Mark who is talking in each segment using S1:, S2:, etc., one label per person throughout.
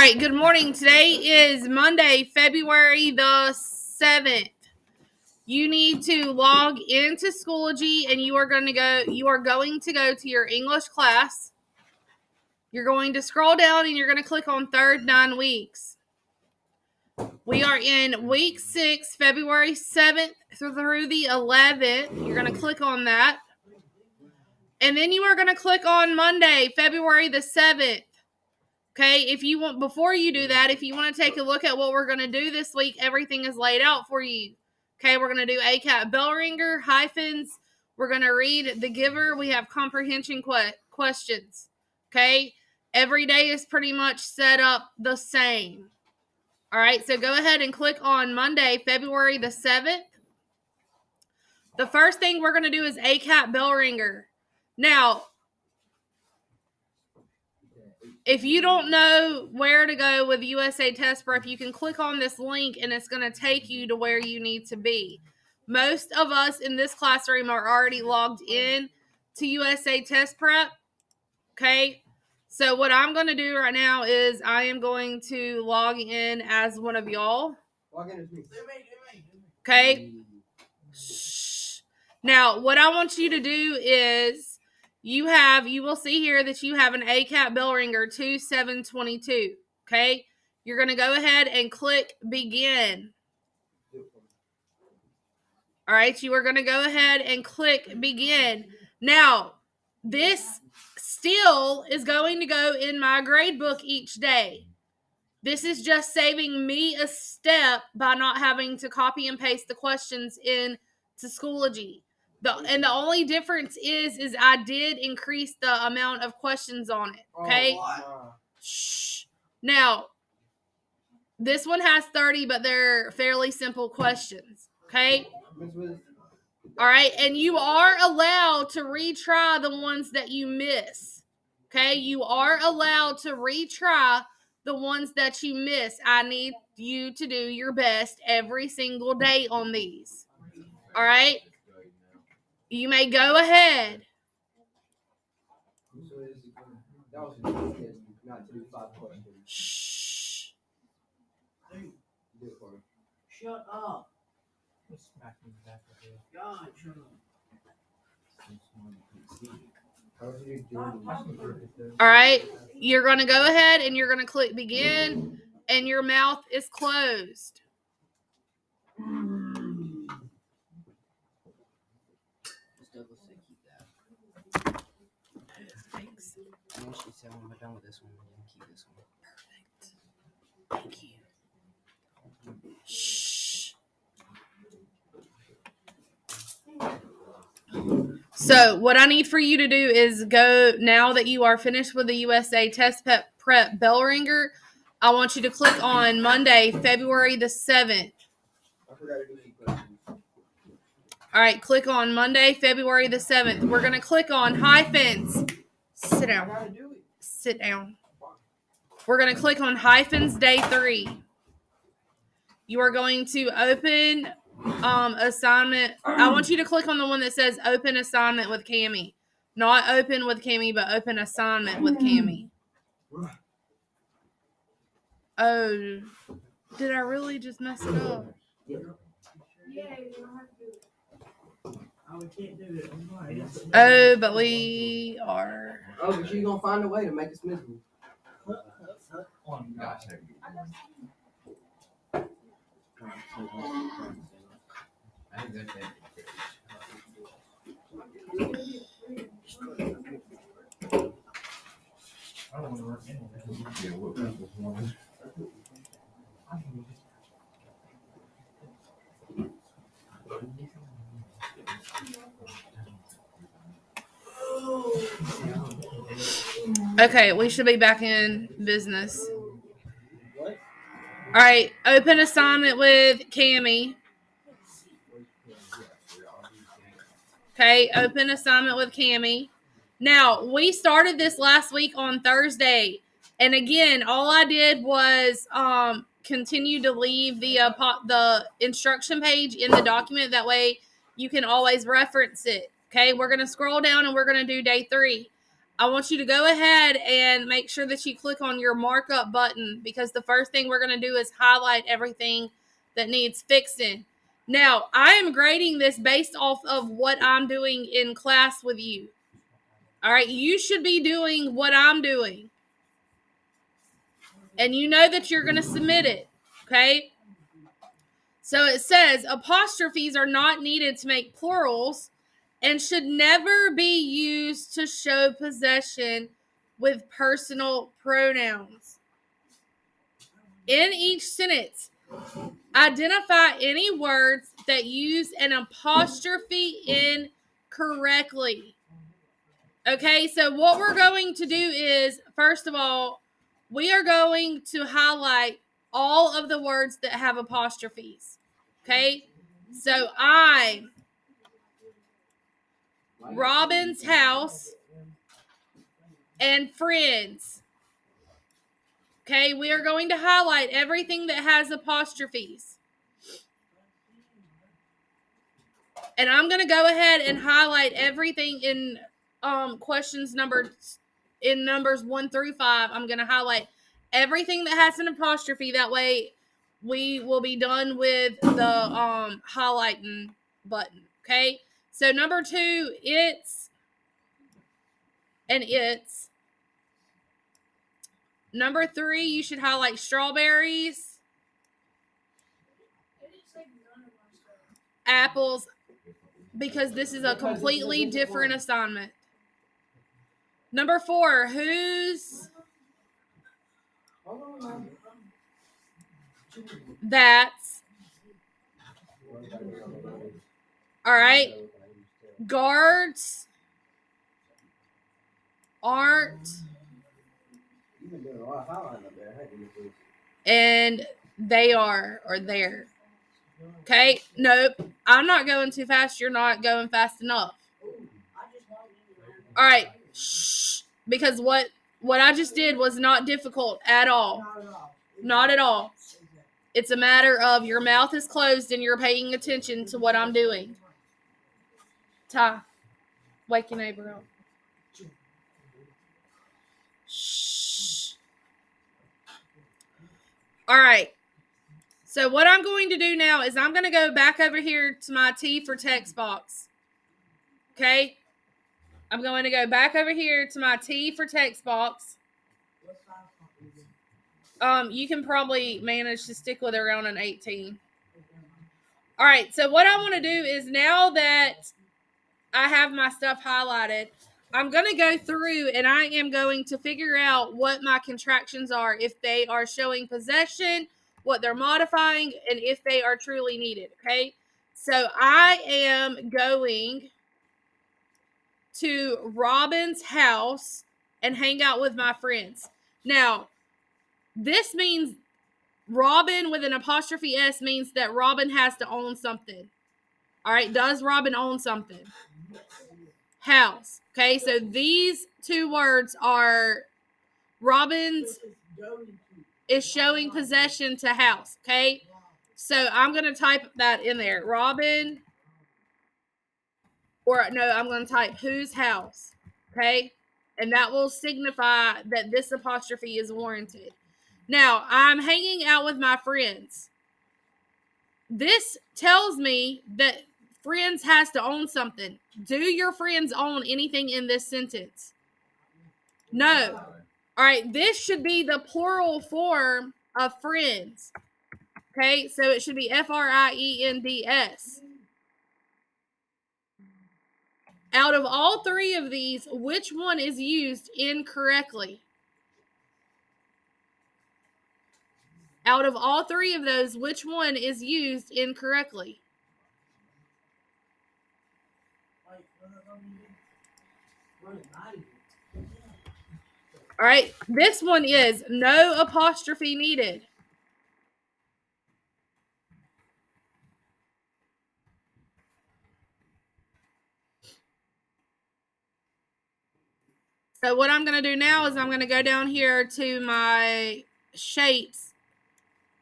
S1: right, good morning. Today is Monday, February the 7th. You need to log into Schoology and you are going to go to your English class. You're going to scroll down and you're going to click on third 9 weeks. We are in week 6, February 7th through the 11th. You're going to click on that. And then you are going to click on Monday, February the 7th. Okay, before you do that, if you want to take a look at what we're going to do this week, everything is laid out for you. Okay, we're going to do ACAT bell ringer, hyphens. We're going to read the giver. We have comprehension questions. Okay, every day is pretty much set up the same. All right, so go ahead and click on Monday, February the 7th. The first thing we're going to do is ACAT bell ringer. Now, if you don't know where to go with USA Test Prep, you can click on this link and it's going to take you to where you need to be. Most of us in this classroom are already logged in to USA Test Prep. Okay, so what I'm going to do right now is I am going to log in as one of y'all. Log in as me. Okay. Shh. Now, what I want you to do is you will see here that you have an ACAT bell ringer 2722. Okay. You're going to go ahead and click begin. All right. You are going to go ahead and click begin. Now, this still is going to go in my grade book each day. This is just saving me a step by not having to copy and paste the questions into Schoology. And the only difference is I did increase the amount of questions on it. Okay. Shh. Now, this one has 30, but they're fairly simple questions. Okay. All right. And you are allowed to retry the ones that you miss. Okay. You are allowed to retry the ones that you miss. I need you to do your best every single day on these. All right. You may go ahead. Shh.
S2: Shut up. God, shut up.
S1: All right. You're going to go ahead and you're going to click begin, and your mouth is closed. Thanks.
S2: She said when we're done with this one, we can keep this one.
S1: Perfect. Thank you. Shh. So what I need for you to do is go, now that you are finished with the USA Test Prep bell ringer, I want you to click on Monday, February the 7th. All right, click on Monday, February the 7th. We're going to click on hyphens. Sit down. Sit down. We're going to click on hyphens day 3. You are going to open assignment. I want you to click on the one that says open assignment with Cami. Not open with Cami, but open assignment with Cami. Oh, did I really just mess it up?
S2: Yeah, you don't have to do it. Oh, we can't do it.
S1: Oh, but we are.
S2: Oh, but you're going to find a way to make us miserable.
S1: Okay, we should be back in business. All right, open assignment with Cami. Okay, open assignment with Cami. Now, we started this last week on Thursday. And again, all I did was continue to leave the instruction page in the document. That way you can always reference it. Okay, we're going to scroll down and we're going to do day 3. I want you to go ahead and make sure that you click on your markup button, because the first thing we're going to do is highlight everything that needs fixing. Now, I am grading this based off of what I'm doing in class with you. All right, you should be doing what I'm doing. And you know that you're going to submit it, okay? So it says apostrophes are not needed to make plurals and should never be used to show possession with personal pronouns. In each sentence, identify any words that use an apostrophe incorrectly. Okay, so what we're going to do is, first of all, we are going to highlight all of the words that have apostrophes. Okay, so Robin's house, and friends. Okay, we are going to highlight everything that has apostrophes. And I'm going to go ahead and highlight everything in numbers 1 through 5. I'm going to highlight everything that has an apostrophe. That way we will be done with the highlighting button. Okay, so number 2, it's and it's. Number 3, you should highlight strawberries, apples, because this is a completely different assignment. Number 4, whose, that's. All right. Guards, aren't, and they are, or there. Okay, nope. I'm not going too fast. You're not going fast enough. All right, shh. Because what I just did was not difficult at all. Not at all. It's a matter of your mouth is closed and you're paying attention to what I'm doing. Ty, wake your neighbor up. Shh. All right. So what I'm going to do now is I'm going to go back over here to my T for text box. Okay? I'm going to go back over here to my T for text box. You can probably manage to stick with around an 18. All right, so what I want to do is, now that I have my stuff highlighted, I'm going to go through and I am going to figure out what my contractions are, if they are showing possession, what they're modifying, and if they are truly needed, okay? So I am going to Robin's house and hang out with my friends. Now, this means Robin with an apostrophe S means that Robin has to own something. All right, does Robin own something? House. Okay, so these 2 words are Robin's is showing possession to house. Okay, so I'm going to type that in there. Robin, or no, I'm going to type whose house. Okay, and that will signify that this apostrophe is warranted. Now, I'm hanging out with my friends. This tells me that friends has to own something. Do your friends own anything in this sentence? No. All right, this should be the plural form of friends. Okay, so it should be friends. Out of all 3 of these, which one is used incorrectly? Out of all 3 of those, which one is used incorrectly? All right, this one is no apostrophe needed. So what I'm going to do now is I'm going to go down here to my shapes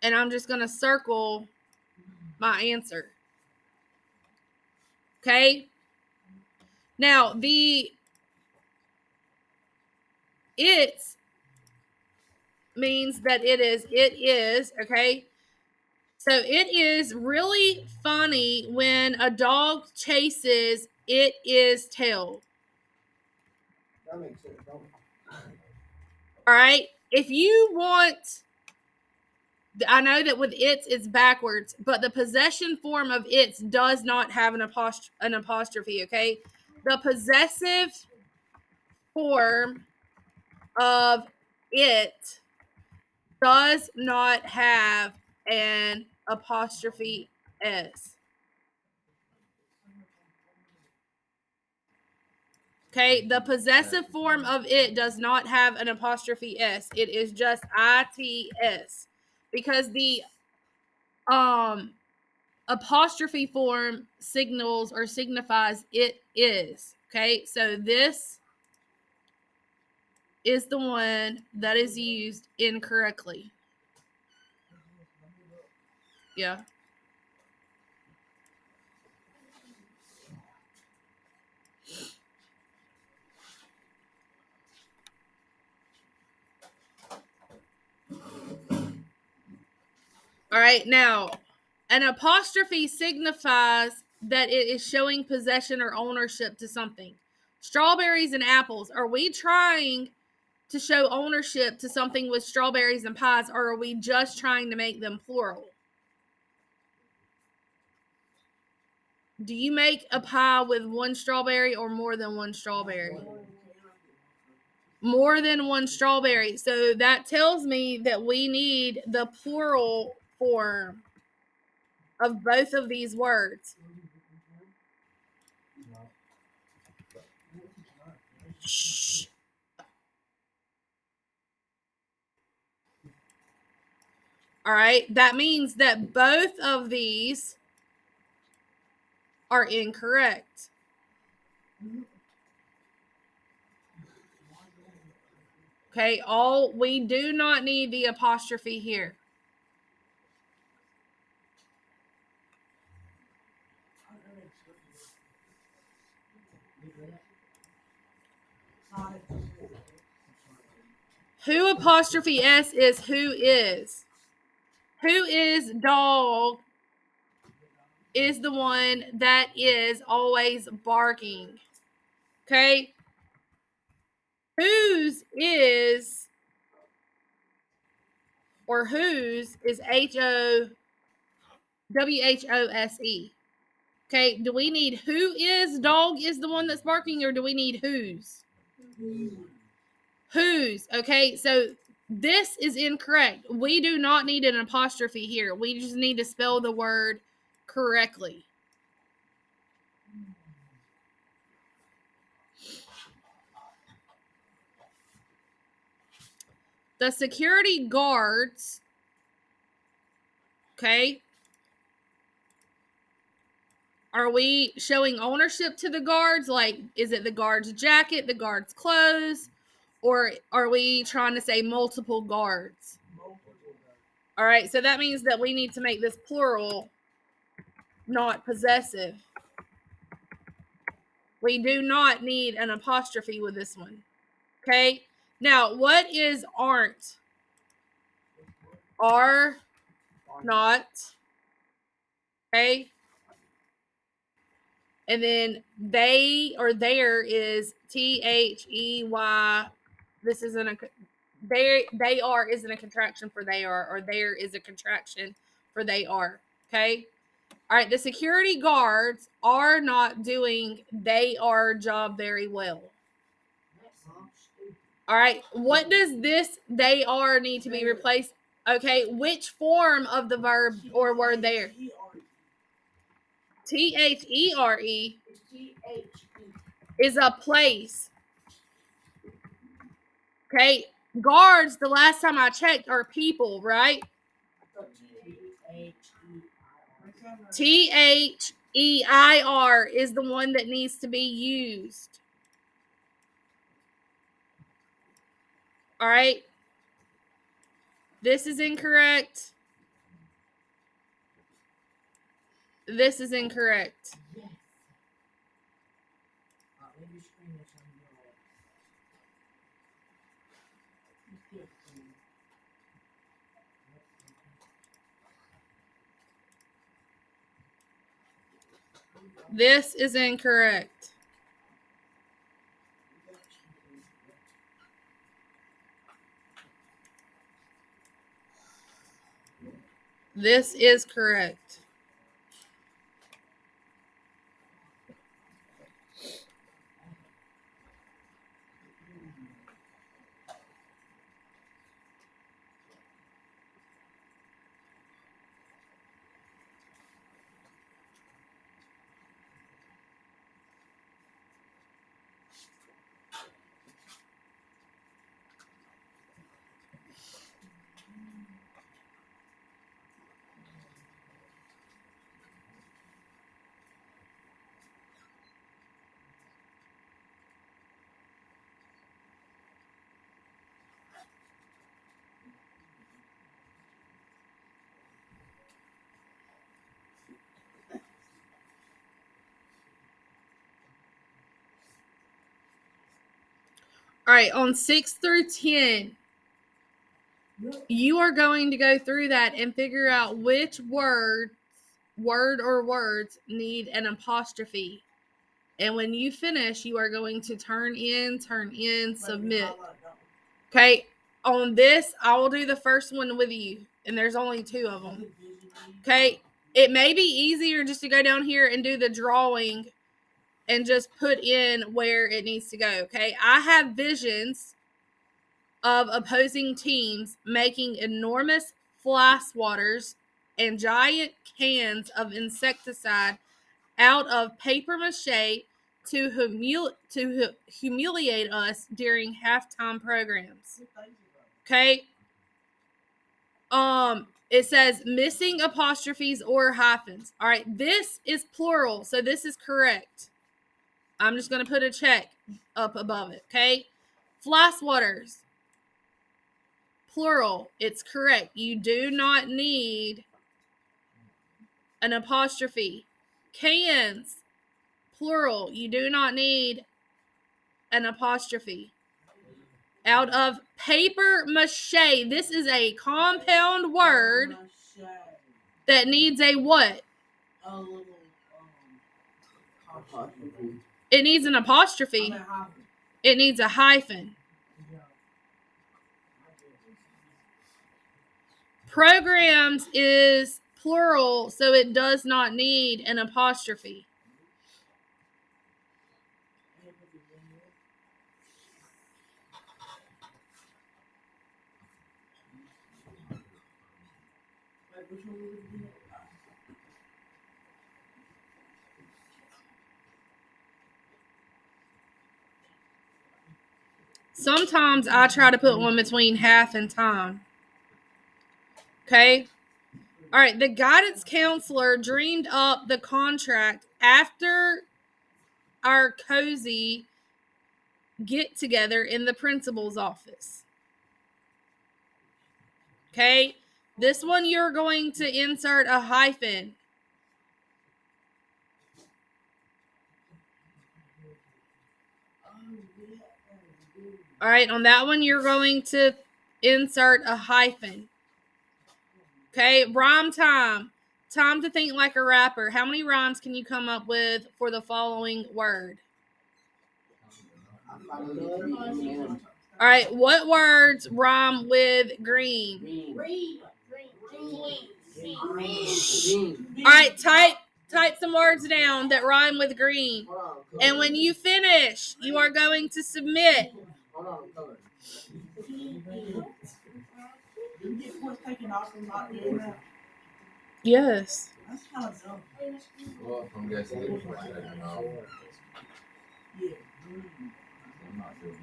S1: and I'm just going to circle my answer. Okay. Now, the It's means that it is, okay? So it is really funny when a dog chases it is tail.
S2: That makes sense, don't it?
S1: All right? If you want, I know that with it's backwards, but the possession form of it's does not have an apostrophe, okay? The possessive form of it does not have an apostrophe s. Okay, the possessive form of it does not have an apostrophe s. It is just its, because the apostrophe form signals or signifies it is. Okay, so this is the one that is used incorrectly. Yeah. All right, now an apostrophe signifies that it is showing possession or ownership to something. Strawberries and apples. Are we trying to show ownership to something with strawberries and pies, or are we just trying to make them plural? Do you make a pie with one strawberry or more than one strawberry? More than one strawberry. So that tells me that we need the plural form of both of these words. Shh. All right, that means that both of these are incorrect. Okay, we do not need the apostrophe here. Who apostrophe s is who is. Who is dog is the one that is always barking. Okay? Whose is WHOSE. Okay, do we need who is dog is the one that's barking, or do we need whose? Whose. Okay, so this is incorrect. We do not need an apostrophe here. We just need to spell the word correctly. The security guards, okay, are we showing ownership to the guards? Like, is it the guard's jacket, the guard's clothes, or are we trying to say multiple guards? All right, so that means that we need to make this plural, not possessive. We do not need an apostrophe with this one. Okay, now what is aren't? Are not. Okay. And then they or there is THEY. This isn't a they are isn't a contraction for they are, or there is a contraction for they are. Okay. All right. The security guards are not doing they are job very well. All right. What does this they are need to be replaced? Okay. Which form of the verb or word there? THERE is a place. Okay. Guards, the last time I checked, are people, right? THEIR is the one that needs to be used. All right. This is incorrect. This is incorrect. This is incorrect. This is correct. All right, on 6 through 10, you are going to go through that and figure out which word or words need an apostrophe. And when you finish, you are going to turn in, submit. Okay, on this, I will do the first one with you, and there's only 2 of them. Okay, it may be easier just to go down here and do the drawing and just put in where it needs to go. Okay, I have visions of opposing teams making enormous fly swatters and giant cans of insecticide out of paper mache to humiliate us during halftime programs. Okay. It says missing apostrophes or hyphens. All right, this is plural, so this is correct. I'm just going to put a check up above it. Okay. Fly swatters, plural, it's correct. You do not need an apostrophe. Cans, plural, you do not need an apostrophe. Out of paper mache, this is a compound word that needs a what? It needs an apostrophe. It needs a hyphen. Programs is plural, so it does not need an apostrophe. Sometimes I try to put one between half and time. Okay. All right. The guidance counselor dreamed up the contract after our cozy get together in the principal's office. Okay. This one you're going to insert a hyphen. All right. On that one, you're going to insert a hyphen. Okay. Rhyme time. Time to think like a rapper. How many rhymes can you come up with for the following word? All right. What words rhyme with green? All right. Type some words down that rhyme with green. And when you finish, you are going to submit. Yes.
S2: That's kind of dumb.
S3: Well, I'm guessing they was like that,
S2: Yeah.
S3: I'm not doing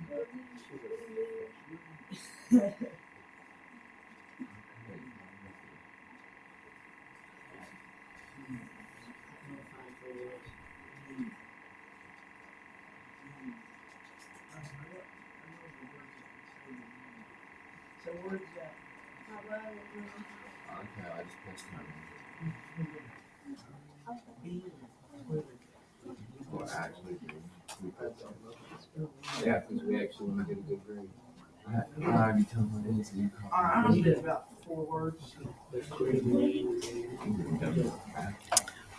S2: So where's that?
S3: Okay, I just pressed my Well, actually, yeah, because we actually want to get a good grade. I already told my dad to do
S2: Alright, I'm gonna do about 4 words.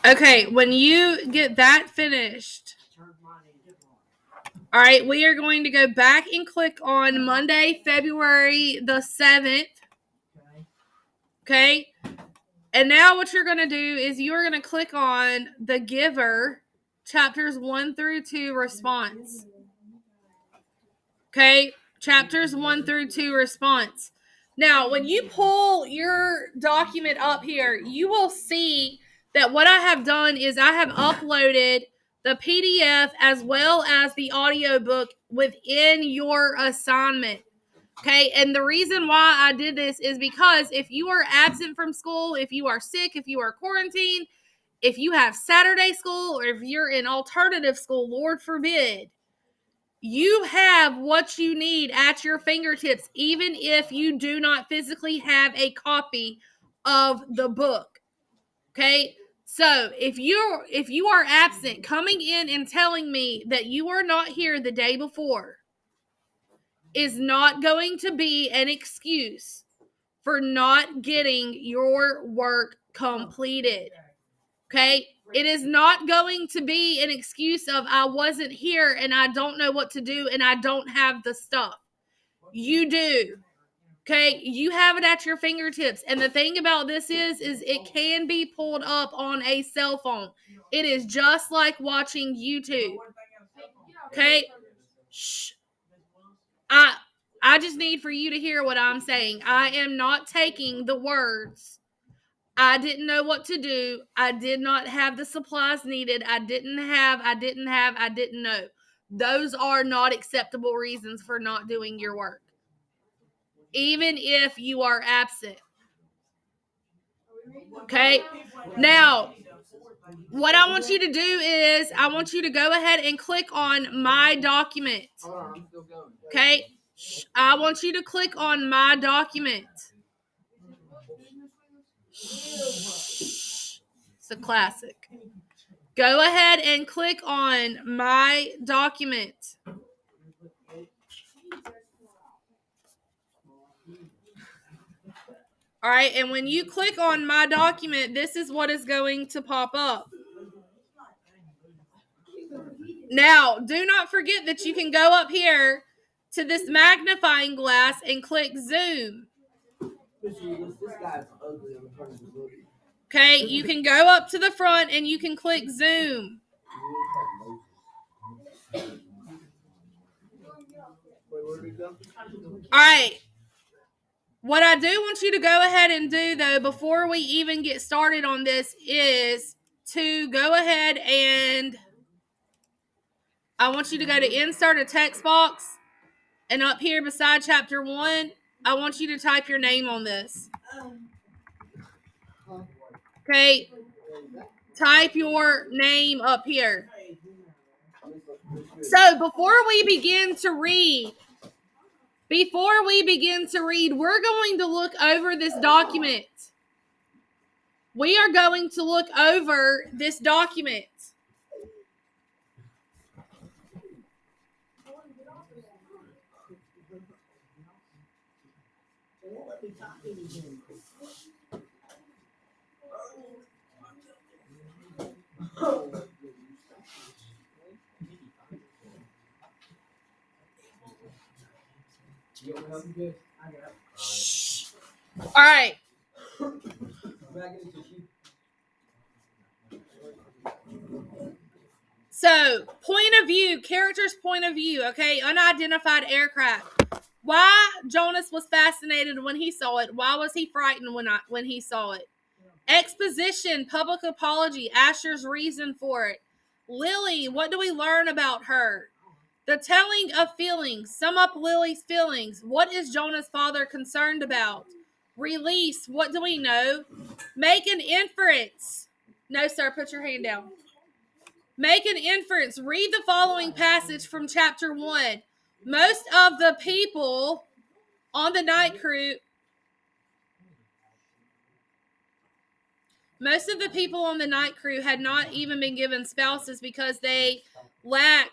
S1: Okay, when you get that finished, all right, we are going to go back and click on Monday, February the 7th. Okay. And now what you're going to do is you're going to click on the Giver, chapters 1 through 2 response. Okay. Chapters 1 through 2 response. Now, when you pull your document up here, you will see that what I have done is I have uploaded the PDF as well as the audiobook within your assignment. Okay, and the reason why I did this is because if you are absent from school, if you are sick, if you are quarantined, if you have Saturday school, or if you're in alternative school, Lord forbid, you have what you need at your fingertips, even if you do not physically have a copy of the book. Okay, so if you are absent, coming in and telling me that you are not here the day before is not going to be an excuse for not getting your work completed. Okay? It is not going to be an excuse of I wasn't here and I don't know what to do and I don't have the stuff. You do. Okay? You have it at your fingertips. And the thing about this is it can be pulled up on a cell phone. It is just like watching YouTube. Okay? Shh. I just need for you to hear what I'm saying. I am not taking the words. I didn't know what to do. I did not have the supplies needed. I didn't know. Those are not acceptable reasons for not doing your work. Even if you are absent. Okay? Now, what I want you to do is I want you to go ahead and click on My Document. Okay? I want you to click on My Document. It's a classic. Go ahead and click on My Document. All right, and when you click on My Document, this is what is going to pop up. Now, do not forget that you can go up here to this magnifying glass and click Zoom. Okay, you can go up to the front and you can click Zoom. All right. What I do want you to go ahead and do, though, before we even get started on this, is to go ahead and I want you to go to Insert a Text Box. And up here beside Chapter 1, I want you to type your name on this. Okay. Type your name up here. So before we begin to read, we're going to look over this document. We are going to look over this document. All right. So, point of view, character's point of view, okay? Unidentified aircraft. Why Jonas was fascinated when he saw it. Why was he frightened when he saw it? Exposition, public apology, Asher's reason for it. Lily, what do we learn about her? The telling of feelings. Sum up Lily's feelings. What is Jonah's father concerned about? Release. What do we know? Make an inference. No, sir. Put your hand down. Make an inference. Read the following passage from chapter 1. Most of the people on the night crew had not even been given spouses because they lacked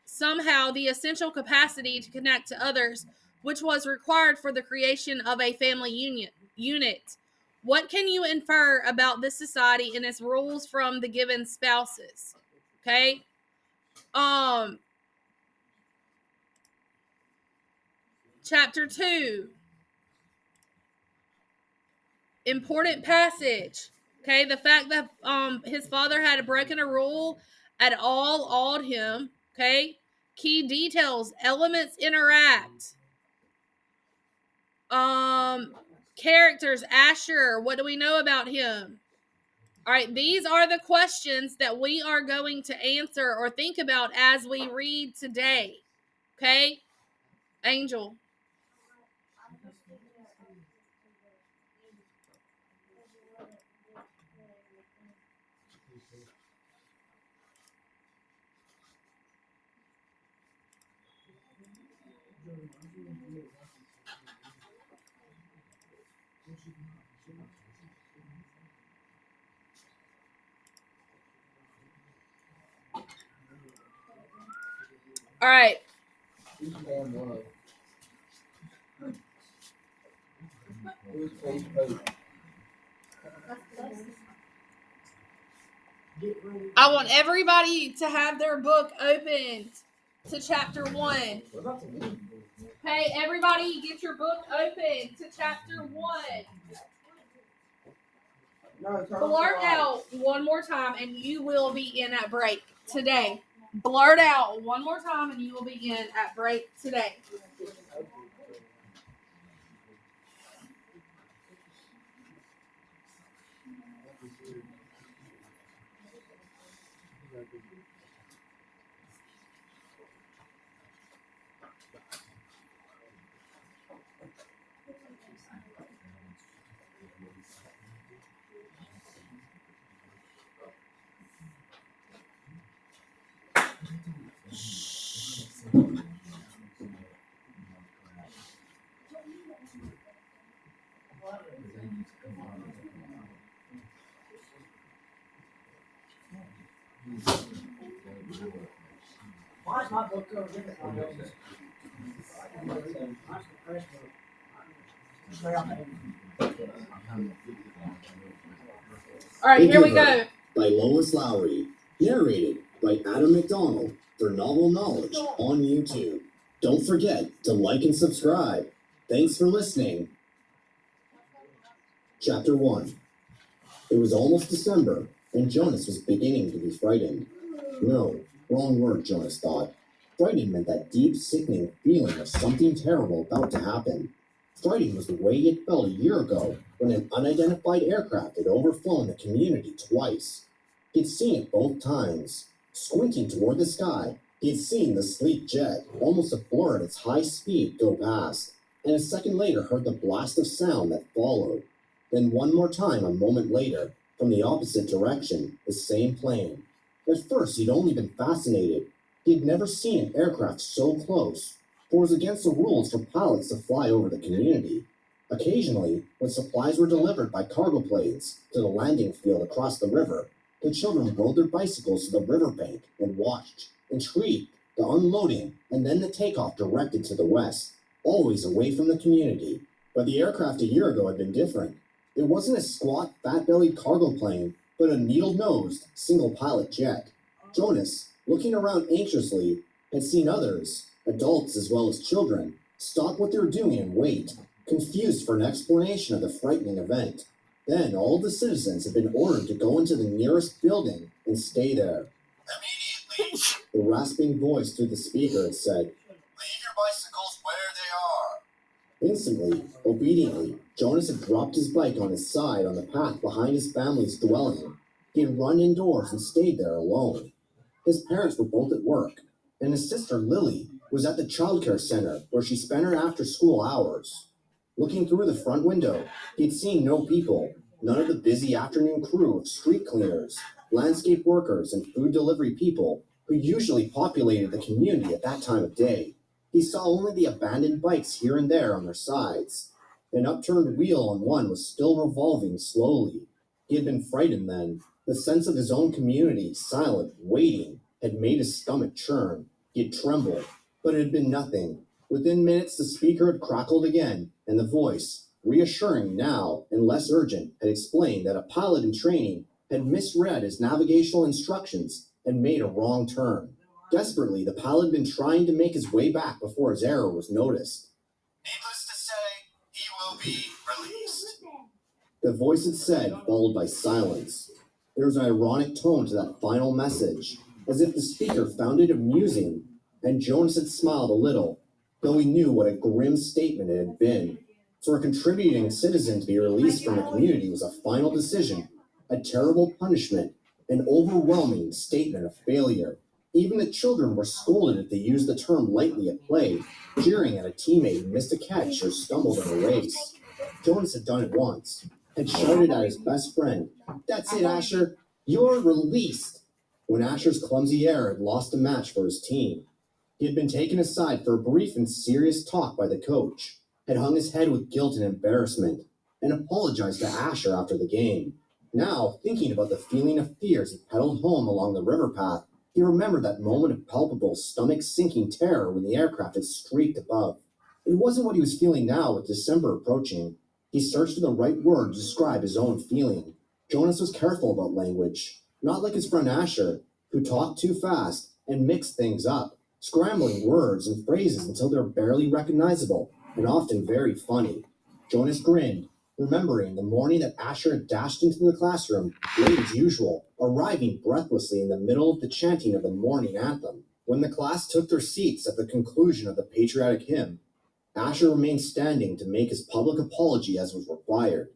S1: somehow the essential capacity to connect to others, which was required for the creation of a family unit. What can you infer about this society and its rules from the given spouses? Okay. Chapter 2. Important passage. Okay, the fact that his father had broken a rule at all awed him. Okay. Key details. Elements interact. Characters. Asher. What do we know about him? All right, these are the questions that we are going to answer or think about as we read today. Okay? Angel. All right. I want everybody to have their book opened to chapter 1. Hey, everybody, get your book open to chapter 1. Blurt out one more time and you will be in at break today. Blurt out one more time and you will be in at break today.
S2: Why is my book over there?
S1: All right, here we go.
S4: By Lois Lowry, narrated by Adam McDonald for Novel Knowledge on YouTube. Don't forget to like and subscribe. Thanks for listening. Chapter 1. It was almost December, and Jonas was beginning to be frightened. No, wrong word, Jonas thought. Frightened meant that deep, sickening feeling of something terrible about to happen. Frightened was the way he had felt a year ago when an unidentified aircraft had overflown the community twice. He had seen it both times. Squinting toward the sky, he had seen the sleek jet, almost a blur at its high speed, go past, and a second later heard the blast of sound that followed. Then one more time a moment later, from the opposite direction, the same plane. At first he'd only been fascinated. He had never seen an aircraft so close, for it was against the rules for pilots to fly over the community. Occasionally, when supplies were delivered by cargo planes to the landing field across the river, the children rode their bicycles to the riverbank and watched, intrigued, the unloading and then the takeoff directed to the west, always away from the community. But the aircraft a year ago had been different. It wasn't a squat, fat-bellied cargo plane, but a needle-nosed, single-pilot jet. Jonas, looking around anxiously, had seen others, adults as well as children, stop what they were doing and wait, confused for an explanation of the frightening event. Then all the citizens had been ordered to go into the nearest building and stay there. Immediately, the rasping voice through the speaker had said, "Leave your bicycles where they are." Instantly, obediently, Jonas had dropped his bike on his side on the path behind his family's dwelling. He had run indoors and stayed there alone. His parents were both at work, and his sister Lily was at the childcare center where she spent her after-school hours. Looking through the front window, he had seen no people, none of the busy afternoon crew of street cleaners, landscape workers, and food delivery people who usually populated the community at that time of day. He saw only the abandoned bikes here and there on their sides. An upturned wheel on one was still revolving slowly. He had been frightened then. The sense of his own community, silent, waiting, had made his stomach churn. He had trembled, but it had been nothing. Within minutes the speaker had crackled again, and the voice, reassuring now and less urgent, had explained that a pilot in training had misread his navigational instructions and made a wrong turn. Desperately, the pilot had been trying to make his way back before his error was noticed.
S5: Needless to say, he will be released.
S4: The voice had said, followed by silence. There was an ironic tone to that final message, as if the speaker found it amusing, and Jonas had smiled a little, though he knew what a grim statement it had been. For a contributing citizen to be released from the community was a final decision, a terrible punishment, an overwhelming statement of failure. Even the children were scolded if they used the term lightly at play, jeering at a teammate who missed a catch or stumbled in a race. Jonas had done it once, had shouted at his best friend, "That's it, Asher, you're released," when Asher's clumsy error had lost a match for his team. He had been taken aside for a brief and serious talk by the coach, had hung his head with guilt and embarrassment, and apologized to Asher after the game. Now, thinking about the feeling of fear as he pedaled home along the river path, he remembered that moment of palpable, stomach-sinking terror when the aircraft had streaked above. It wasn't what he was feeling now with December approaching. He searched for the right word to describe his own feeling. Jonas was careful about language, not like his friend Asher, who talked too fast and mixed things up, scrambling words and phrases until they were barely recognizable and often very funny. Jonas grinned, remembering the morning that Asher had dashed into the classroom late as usual, arriving breathlessly in the middle of the chanting of the morning anthem. When the class took their seats at the conclusion of the patriotic hymn, Asher remained standing to make his public apology as was required.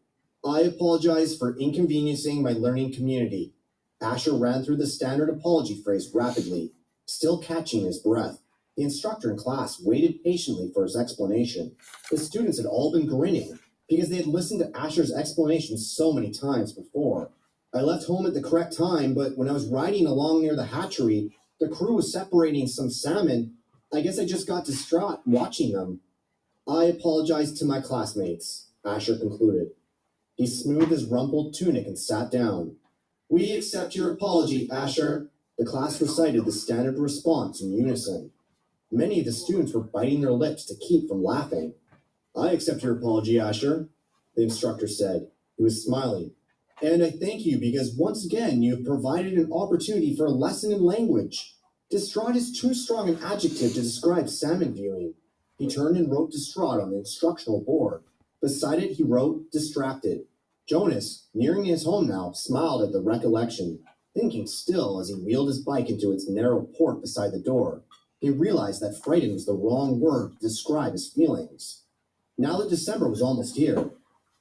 S4: "I apologize for inconveniencing my learning community." Asher ran through the standard apology phrase rapidly, still catching his breath. The instructor in class waited patiently for his explanation. The students had all been grinning because they had listened to Asher's explanation so many times before. "I left home at the correct time, but when I was riding along near the hatchery, the crew was separating some salmon. I guess I just got distraught watching them. I apologize to my classmates," Asher concluded. He smoothed his rumpled tunic and sat down. "We accept your apology, Asher." The class recited the standard response in unison. Many of the students were biting their lips to keep from laughing. "I accept your apology, Asher," the instructor said. He was smiling. "And I thank you because once again you have provided an opportunity for a lesson in language. Distraught is too strong an adjective to describe salmon viewing." He turned and wrote distraught on the instructional board. Beside it, he wrote distracted. Jonas, nearing his home now, smiled at the recollection, thinking still as he wheeled his bike into its narrow port beside the door. He realized that frightened was the wrong word to describe his feelings. Now that December was almost here,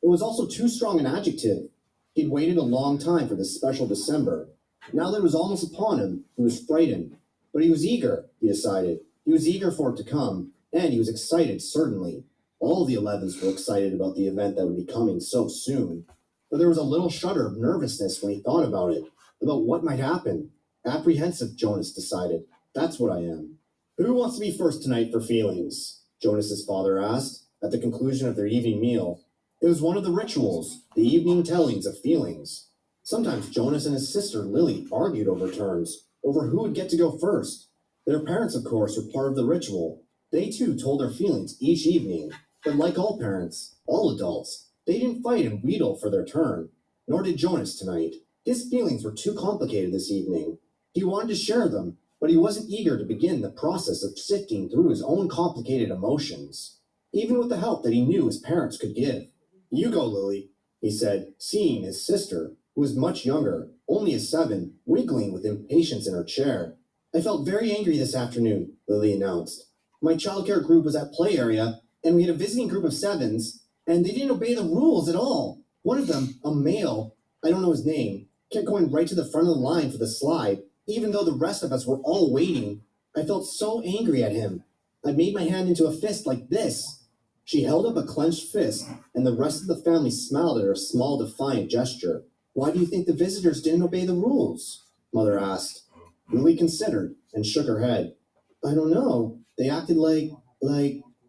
S4: it was also too strong an adjective. He'd waited a long time for this special December. Now that it was almost upon him, he was frightened. But he was eager, he decided. He was eager for it to come, and he was excited, certainly. All the 11s were excited about the event that would be coming so soon. But there was a little shudder of nervousness when he thought about it, about what might happen. Apprehensive, Jonas decided. That's what I am. "Who wants to be first tonight for feelings?" Jonas's father asked, at the conclusion of their evening meal. It was one of the rituals, the evening tellings of feelings. Sometimes Jonas and his sister Lily argued over turns, over who would get to go first. Their parents, of course, were part of the ritual. They too told their feelings each evening, but like all parents, all adults, they didn't fight and wheedle for their turn. Nor did Jonas tonight. His feelings were too complicated this evening. He wanted to share them, but he wasn't eager to begin the process of sifting through his own complicated emotions, even with the help that he knew his parents could give. "You go, Lily," he said, seeing his sister, who was much younger, only a 7, wiggling with impatience in her chair. "I felt very angry this afternoon," Lily announced. "My childcare group was at play area, and we had a visiting group of 7s, and they didn't obey the rules at all. One of them, a male, I don't know his name, kept going right to the front of the line for the slide, even though the rest of us were all waiting. I felt so angry at him. I made my hand into a fist like this." She held up a clenched fist, and the rest of the family smiled at her small, defiant gesture. "Why do you think the visitors didn't obey the rules?" Mother asked. Lily considered and shook her head. "I don't know. They acted like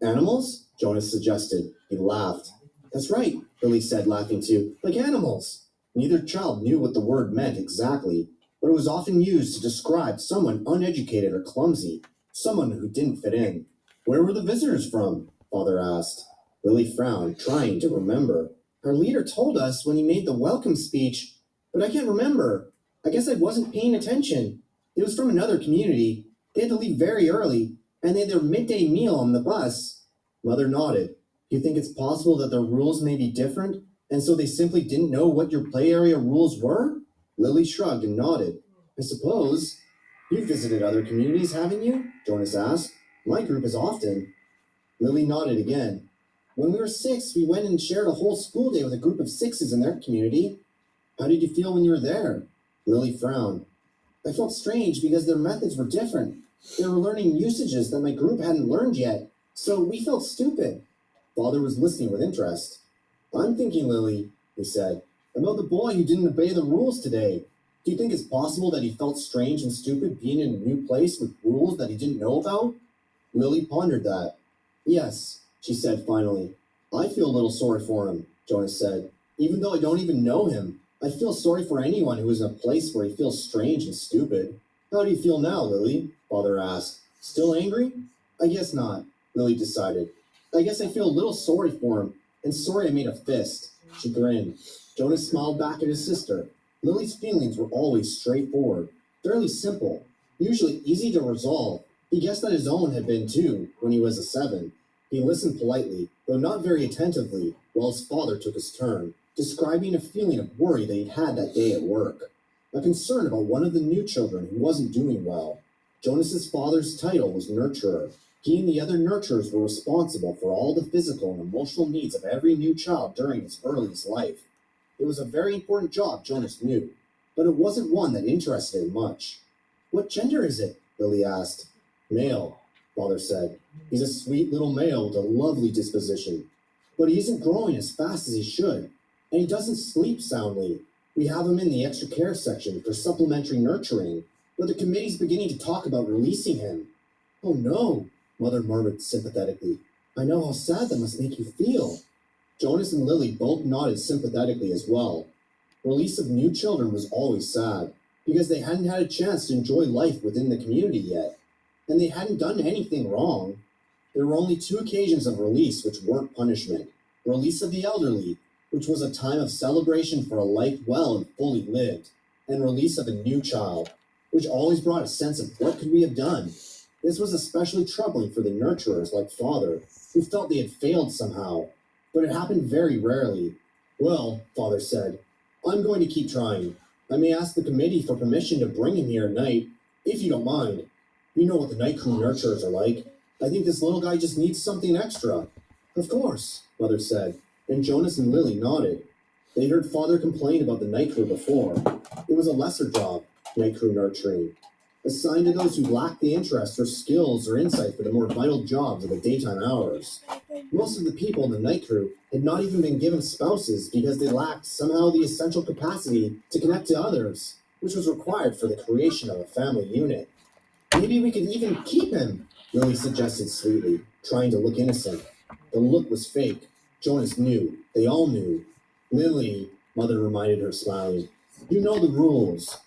S4: animals?" Jonas suggested. He laughed. "That's right," Lily said, laughing too. "Like animals." Neither child knew what the word meant exactly, but it was often used to describe someone uneducated or clumsy, someone who didn't fit in. "Where were the visitors from?" Father asked. Lily frowned, trying to remember. Our leader told us when he made the welcome speech, but I can't remember. I guess I wasn't paying attention. It was from another community. They had to leave very early, and they had their midday meal on the bus. Mother nodded. You think it's possible that their rules may be different, and so they simply didn't know what your play area rules were? Lily shrugged and nodded. I suppose. You've visited other communities, haven't you? Jonas asked. My group is often. Lily nodded again. When we were 6, we went and shared a whole school day with a group of 6s in their community. How did you feel when you were there? Lily frowned. I felt strange because their methods were different. They were learning usages that my group hadn't learned yet, so we felt stupid. Father was listening with interest. I'm thinking, Lily, he said, about the boy who didn't obey the rules today. Do you think it's possible that he felt strange and stupid being in a new place with rules that he didn't know about? Lily pondered that. Yes, she said finally. I feel a little sorry for him, Jonas said. Even though I don't even know him, I feel sorry for anyone who is in a place where he feels strange and stupid. How do you feel now, Lily? Father asked. Still angry? I guess not, Lily decided. I guess I feel a little sorry for him, and sorry I made a fist. She grinned. Jonas smiled back at his sister. Lily's feelings were always straightforward, fairly simple, usually easy to resolve. He guessed that his own had been too, when he was a 7. He listened politely, though not very attentively, while his father took his turn, describing a feeling of worry that he'd had that day at work. A concern about one of the new children who wasn't doing well. Jonas's father's title was nurturer. He and the other nurturers were responsible for all the physical and emotional needs of every new child during his earliest life. It was a very important job, Jonas knew, but it wasn't one that interested him much. What gender is it? Lily asked. Male, Father said. He's a sweet little male with a lovely disposition. But he isn't growing as fast as he should, and he doesn't sleep soundly. We have him in the extra care section for supplementary nurturing, but the committee's beginning to talk about releasing him. Oh no, Mother murmured sympathetically. I know how sad that must make you feel. Jonas and Lily both nodded sympathetically as well. Release of new children was always sad, because they hadn't had a chance to enjoy life within the community yet, and they hadn't done anything wrong. There were only 2 occasions of release which weren't punishment. Release of the elderly, which was a time of celebration for a life well and fully lived, and release of a new child, which always brought a sense of what could we have done. This was especially troubling for the nurturers like Father, who felt they had failed somehow, but it happened very rarely. Well, Father said, I'm going to keep trying. I may ask the committee for permission to bring him here at night, if you don't mind. You know what the night crew nurturers are like. I think this little guy just needs something extra. Of course, Mother said, and Jonas and Lily nodded. They heard Father complain about the night crew before. It was a lesser job, night crew nurturing, assigned to those who lacked the interest or skills or insight for the more vital jobs of the daytime hours. Most of the people in the night crew had not even been given spouses because they lacked somehow the essential capacity to connect to others, which was required for the creation of a family unit. Maybe we could even keep him, Lily suggested sweetly, trying to look innocent. The look was fake. Jonas knew. They all knew. Lily, Mother reminded her, smiling, you know the rules.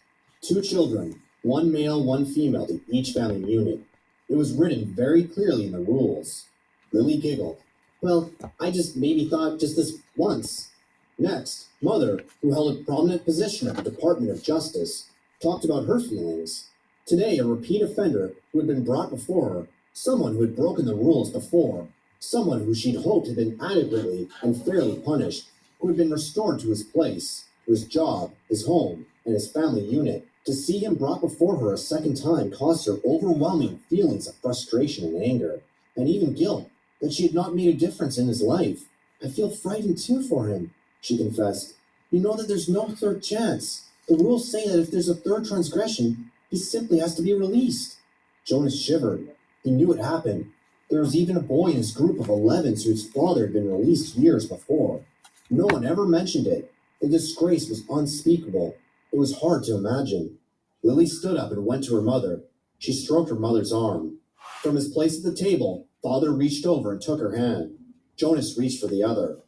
S4: 2 children, 1 male, 1 female to each family unit. It was written very clearly in the rules. Lily giggled. Well, I just maybe thought just this once. Next, Mother, who held a prominent position at the Department of Justice, talked about her feelings. Today, a repeat offender who had been brought before her, someone who had broken the rules before, someone who she'd hoped had been adequately and fairly punished, who had been restored to his place, to his job, his home, and his family unit. To see him brought before her a second time caused her overwhelming feelings of frustration and anger, and even guilt that she had not made a difference in his life. I feel frightened too for him, she confessed. You know that there's no third chance. The rules say that if there's a third transgression, he simply has to be released. Jonas shivered. He knew it happened. There was even a boy in his group of 11s whose father had been released years before. No one ever mentioned it. The disgrace was unspeakable. It was hard to imagine. Lily stood up and went to her mother. She stroked her mother's arm. From his place at the table, Father reached over and took her hand. Jonas reached for the other.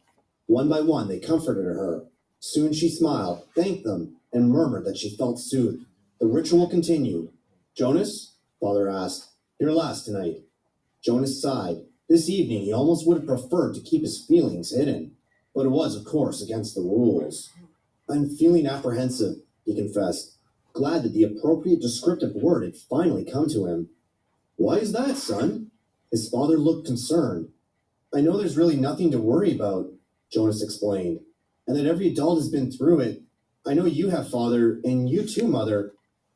S4: One by one, they comforted her. Soon she smiled, thanked them, and murmured that she felt soothed. The ritual continued. Jonas? Father asked. Your last tonight. Jonas sighed. This evening he almost would have preferred to keep his feelings hidden, but it was, of course, against the rules. I'm feeling apprehensive, he confessed, glad that the appropriate descriptive word had finally come to him. Why is that, son? His father looked concerned. I know there's really nothing to worry about, Jonas explained, and that every adult has been through it. I know you have, father, and you too, mother,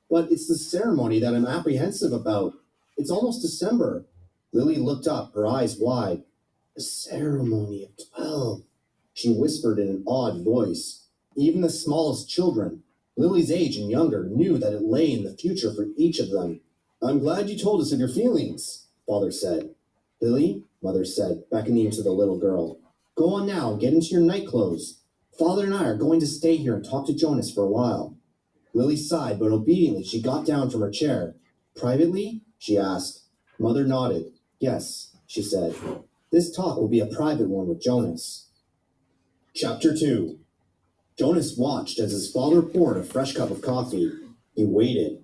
S4: but it's the ceremony that I'm apprehensive about. It's almost December. Lily looked up, her eyes wide. The ceremony of 12, she whispered in an awed voice. Even the smallest children, Lily's age and younger, knew that it lay in the future for each of them. I'm glad you told us of your feelings, father said. Lily, mother said, beckoning to the little girl, go on now and get into your night clothes. Father and I are going to stay here and talk to Jonas for a while. Lily sighed, but obediently she got down from her chair. Privately? She asked. Mother nodded. Yes, she said. This talk will be a private one with Jonas. Chapter 2. Jonas watched as his father poured a fresh cup of coffee. He waited.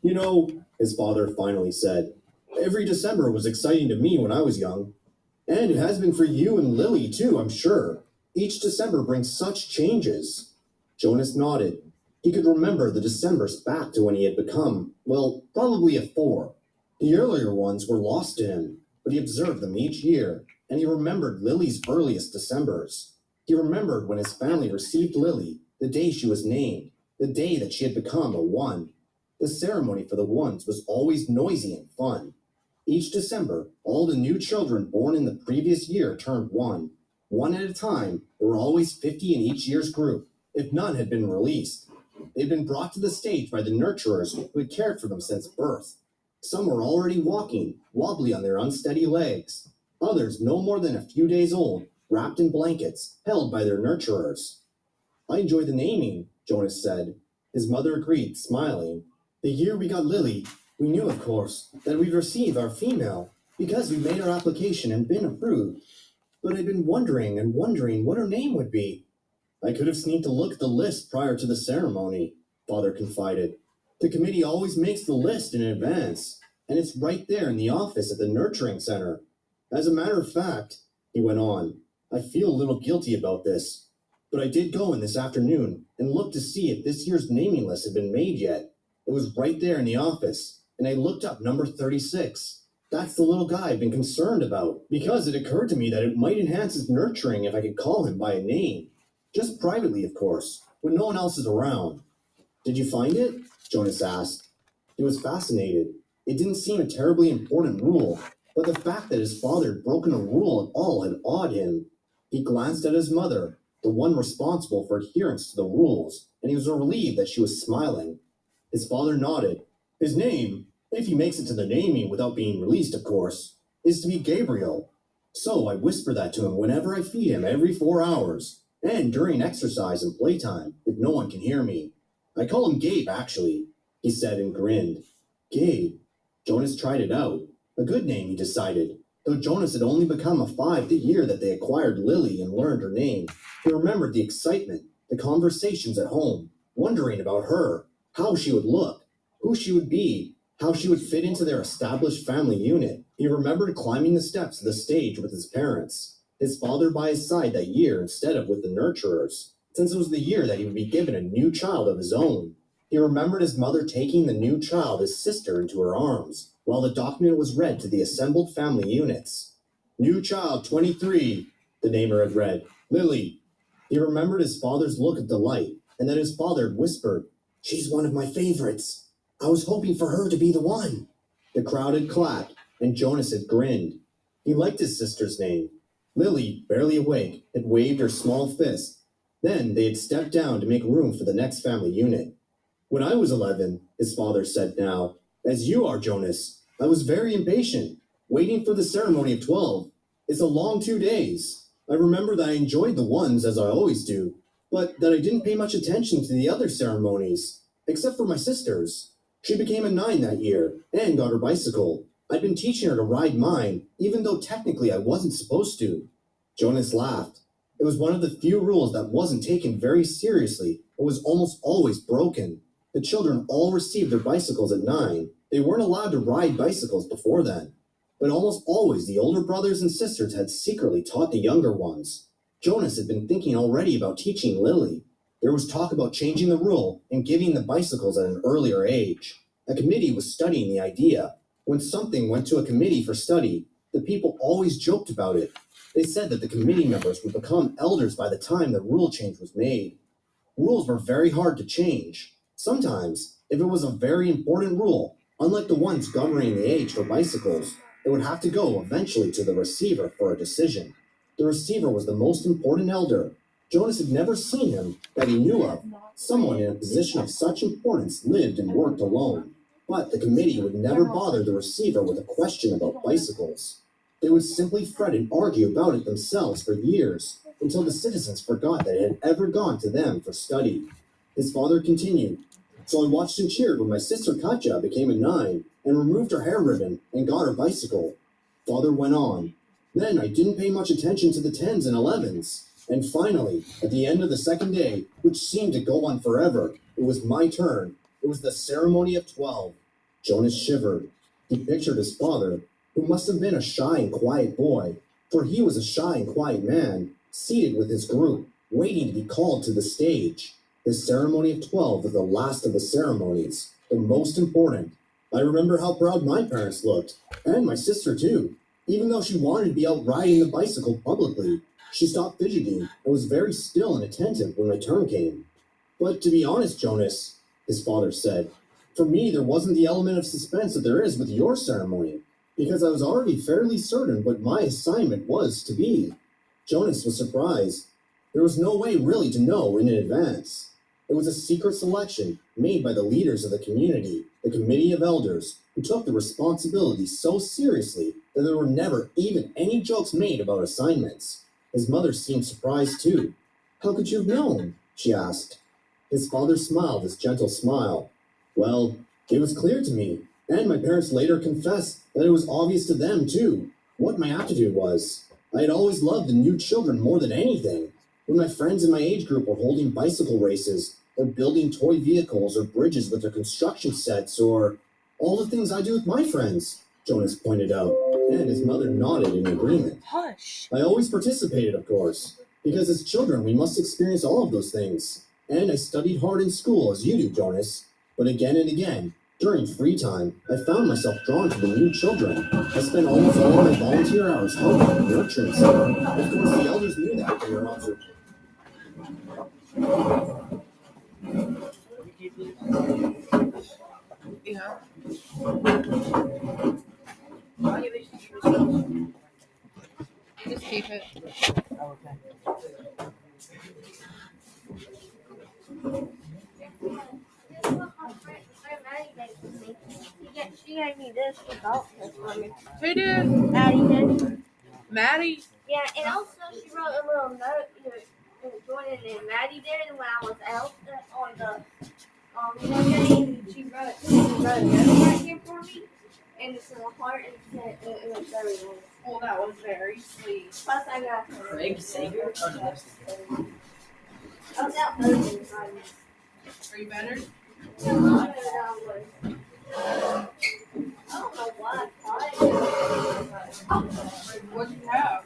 S4: You know, his father finally said, every December was exciting to me when I was young. And it has been for you and Lily, too, I'm sure. Each December brings such changes. Jonas nodded. He could remember the Decembers back to when he had become, well, probably a 4. The earlier ones were lost to him, but he observed them each year, and he remembered Lily's earliest Decembers. He remembered when his family received Lily, the day she was named, the day that she had become a 1. The ceremony for the 1s was always noisy and fun. Each December, all the new children born in the previous year turned 1. One at a time, there were always 50 in each year's group, if none had been released. They'd been brought to the stage by the nurturers who had cared for them since birth. Some were already walking, wobbly on their unsteady legs. Others no more than a few days old, wrapped in blankets, held by their nurturers. I enjoy the naming, Jonas said. His mother agreed, smiling. The year we got Lily, we knew, of course, that we'd receive our female, because we made our application and been approved. But I'd been wondering what her name would be. I could have sneaked a look at the list prior to the ceremony, Father confided. The committee always makes the list in advance, and it's right there in the office at the nurturing center. As a matter of fact, he went on, I feel a little guilty about this, but I did go in this afternoon and look to see if this year's naming list had been made yet. It was right there in the office, and I looked up number 36. That's the little guy I've been concerned about, because it occurred to me that it might enhance his nurturing if I could call him by a name. Just privately, of course, when no one else is around. Did you find it? Jonas asked. He was fascinated. It didn't seem a terribly important rule, but the fact that his father had broken a rule at all had awed him. He glanced at his mother, the one responsible for adherence to the rules, and he was relieved that she was smiling. His father nodded. His name, if he makes it to the naming without being released, of course, is to be Gabriel. So I whisper that to him whenever I feed him every 4 hours, and during exercise and playtime, if no one can hear me. I call him Gabe, actually, he said and grinned. Gabe. Jonas tried it out. A good name, he decided. Though Jonas had only become a 5 the year that they acquired Lily and learned her name, he remembered the excitement, the conversations at home, wondering about her, how she would look, who she would be, how she would fit into their established family unit. He remembered climbing the steps of the stage with his parents, his father by his side that year instead of with the nurturers, since it was the year that he would be given a new child of his own. He remembered his mother taking the new child, his sister, into her arms, while the document was read to the assembled family units. New child 23, the namer had read. Lily. He remembered his father's look of delight, and that his father had whispered, She's one of my favorites. I was hoping for her to be the one. The crowd had clapped, and Jonas had grinned. He liked his sister's name. Lily, barely awake, had waved her small fist. Then they had stepped down to make room for the next family unit. When I was 11, his father said now, as you are, Jonas, I was very impatient, waiting for the ceremony of 12. It's a long 2 days. I remember that I enjoyed the ones, as I always do, but that I didn't pay much attention to the other ceremonies, except for my sister's. She became a 9 that year, and got her bicycle. I'd been teaching her to ride mine, even though technically I wasn't supposed to. Jonas laughed. It was one of the few rules that wasn't taken very seriously, and was almost always broken. The children all received their bicycles at 9. They weren't allowed to ride bicycles before then. But almost always the older brothers and sisters had secretly taught the younger ones. Jonas had been thinking already about teaching Lily. There was talk about changing the rule and giving the bicycles at an earlier age. A committee was studying the idea. When something went to a committee for study, the people always joked about it. They said that the committee members would become elders by the time the rule change was made. Rules were very hard to change. Sometimes, if it was a very important rule, unlike the ones governing the age for bicycles, it would have to go eventually to the receiver for a decision. The receiver was the most important elder. Jonas had never seen him that he knew of. Someone in a position of such importance lived and worked alone. But the committee would never bother the receiver with a question about bicycles. They would simply fret and argue about it themselves for years, until the citizens forgot that it had ever gone to them for study. His father continued, "So I watched and cheered when my sister Katja became a 9 and removed her hair ribbon and got her bicycle." Father went on, "Then I didn't pay much attention to the 10s and 11s. And finally, at the end of the second day, which seemed to go on forever, it was my turn. It was the ceremony of 12. Jonas shivered. He pictured his father, who must have been a shy and quiet boy, for he was a shy and quiet man, seated with his group, waiting to be called to the stage. The ceremony of 12 was the last of the ceremonies, the most important. I remember how proud my parents looked, and my sister too. Even though she wanted to be out riding the bicycle publicly, she stopped fidgeting and was very still and attentive when my turn came. But to be honest, Jonas, his father said, for me there wasn't the element of suspense that there is with your ceremony, because I was already fairly certain what my assignment was to be. Jonas was surprised. There was no way really to know in advance. It was a secret selection made by the leaders of the community, the committee of elders, who took the responsibility so seriously that there were never even any jokes made about assignments. His mother seemed surprised too. "How could you have known?" she asked. His father smiled his gentle smile. "Well, it was clear to me, and my parents later confessed that it was obvious to them too, what my aptitude was. I had always loved the new children more than anything. When my friends in my age group were holding bicycle races, or building toy vehicles or bridges with their construction sets, or all the things I do with my friends," Jonas pointed out, and his mother nodded in agreement.
S1: Hush.
S4: "I always participated, of course, because as children we must experience all of those things. And I studied hard in school, as you do, Jonas. But again and again, during free time, I found myself drawn to the new children. I spent almost all of my volunteer hours helping and nurturing some. Of course, the elders knew that from their observation.
S1: Yeah. Just keep it.
S6: She gave me this for golf for me.
S1: Who did?
S6: Maddie did.
S1: Maddie?
S6: Yeah, and also she wrote a little note, Jordan and Maddie did when I was out on the game. She wrote a note right here for me, and it's in a heart, and it was very nice.
S1: Well, that was very sweet.
S6: Plus, I got
S2: Craig Sager? Oh, no, that's the
S6: I was out boating.
S1: Are you better?
S6: I don't know why.
S1: What'd you have?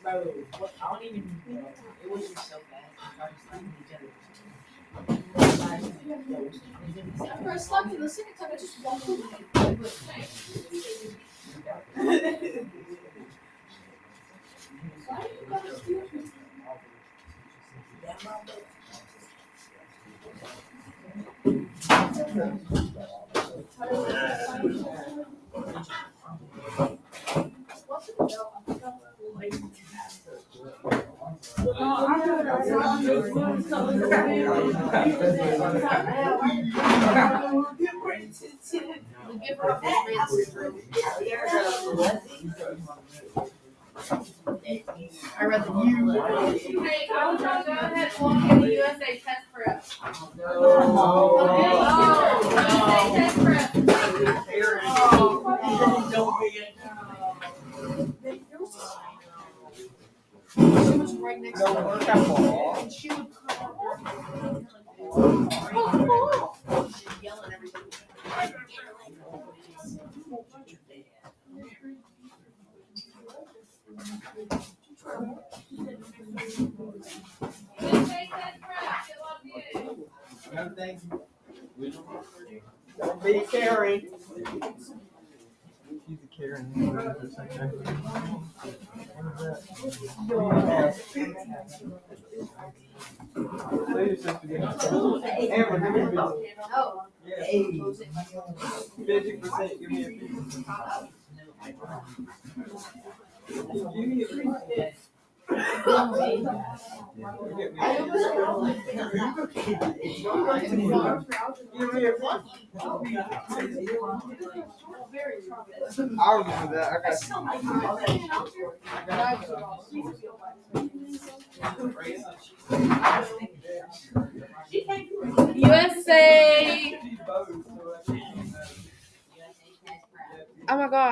S2: Bro, what, I don't even. It was just
S7: after I slept in the second time, I just walked away. Why do you guys do this?
S1: I read the book. Hey, I'm gonna go ahead and walk in the USA test prep. USA test prep.
S7: She was right next to her. And she would come over. She'd yell at everybody.
S1: USA test prep. Get logged in.
S2: Don't be Karen.
S3: She's a Karen.
S2: Amber, give me a piece.
S7: Oh.
S2: Yeah. 50%, give me a piece. Give me a piece. Give me a piece. I remember that.
S1: USA. Oh my God.